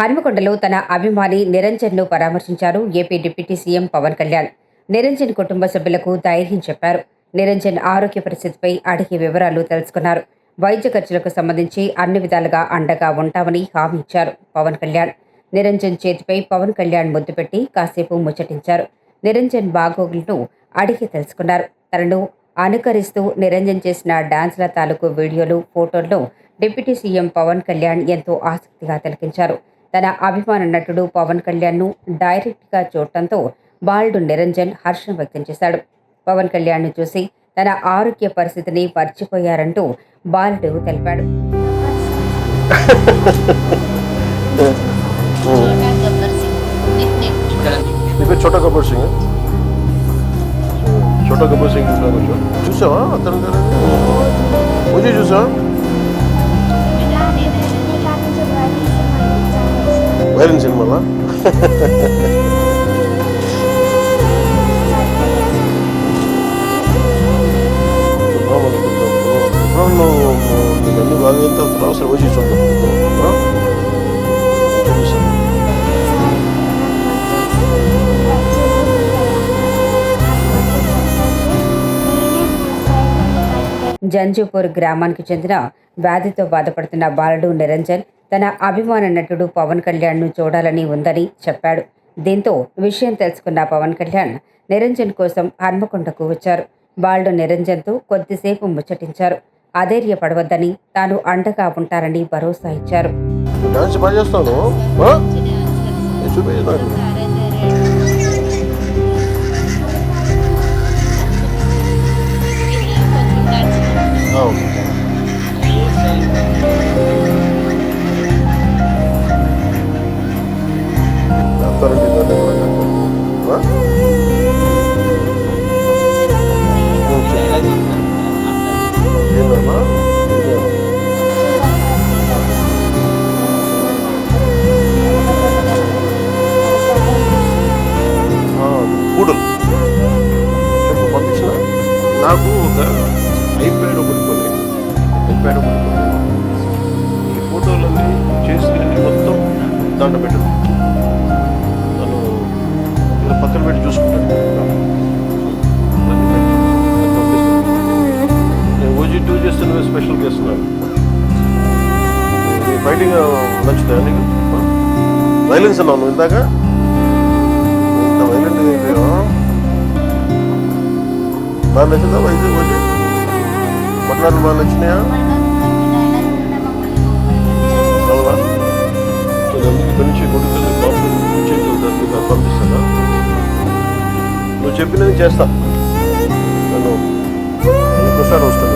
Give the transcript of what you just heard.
హన్మకొండలో తన అభిమాని నిరంజన్ను పరామర్శించారు AP deputy CM Pawan Kalyan. Niranjan కుటుంబ సభ్యులకు ధైర్యం చెప్పారు. నిరంజన్ ఆరోగ్య పరిస్థితిపై అడిగి వివరాలు తెలుసుకున్నారు. వైద్య ఖర్చులకు సంబంధించి అన్ని విధాలుగా అండగా ఉంటామని హామీ ఇచ్చారు పవన్ కళ్యాణ్. నిరంజన్ చేతిపై పవన్ కళ్యాణ్ ముద్దు పెట్టి కాసేపు ముచ్చటించారు. నిరంజన్ బాగోగులను అడిగి తెలుసుకున్నారు. తనను అనుకరిస్తూ నిరంజన్ చేసిన డాన్స్ల తాలూకు వీడియోలు, ఫోటోలను డిప్యూటీ సీఎం పవన్ కళ్యాణ్ ఎంతో ఆసక్తిగా తిలకించారు. తన అభిమాన నటుడు పవన్ కళ్యాణ్ను డైరెక్ట్గా చూడటంతో బాలుడు నిరంజన్ హర్షం వ్యక్తం చేశాడు. పవన్ కళ్యాణ్ను చూసి తన ఆరోగ్య పరిస్థితిని మర్చిపోయారంటూ బాలుడు తెలిపాడు. छोटा गब्बर सिंह చూసావా అతను ముజే చూసా వైరన్ సినిమాలా అన్ని బాగా ఎంత అవసరం వచ్చి చూద్దాం. జంజుపూర్ గ్రామానికి చెందిన వ్యాధితో బాధపడుతున్న బాలుడు నిరంజన్ తన అభిమాన నటుడు పవన్ కళ్యాణ్ను చూడాలని ఉందని చెప్పాడు. దీంతో విషయం తెలుసుకున్న పవన్ కళ్యాణ్ నిరంజన్ కోసం హన్మకొండకు వచ్చారు. బాలుడు నిరంజన్తో కొద్దిసేపు ముచ్చటించారు. అధైర్యపడవద్దని, తాను అండగా ఉంటారని భరోసా ఇచ్చారు. నాకు ఒక ఐప్యాడ్ ఒకటి కొని ఈ ఫోటోలన్నీ చేసుకుని మొత్తం దాంట్లో పెట్టాను. తను ఇలా పక్కన పెట్టి చూసుకుంటాను. నేను ఓజీ 2 చేస్తే నువ్వు స్పెషల్ చేస్తున్నాను. నీ ఫైటింగ్ నచ్చుతా నీకు? వైలెన్స్ అన్నావు నువ్వు ఇందాక. ఇంత వైలెంట్ అయిపోయావా? బాగా నచ్చిందా వైజాగ్ వచ్చి పట్లాట్లు బాగా నచ్చినాయా? అవునా? ఇక్కడి నుంచి కొడుకు పంపిస్తానా? నువ్వు చెప్పినది చేస్తా. నేను ఇంకోసారి వస్తాను.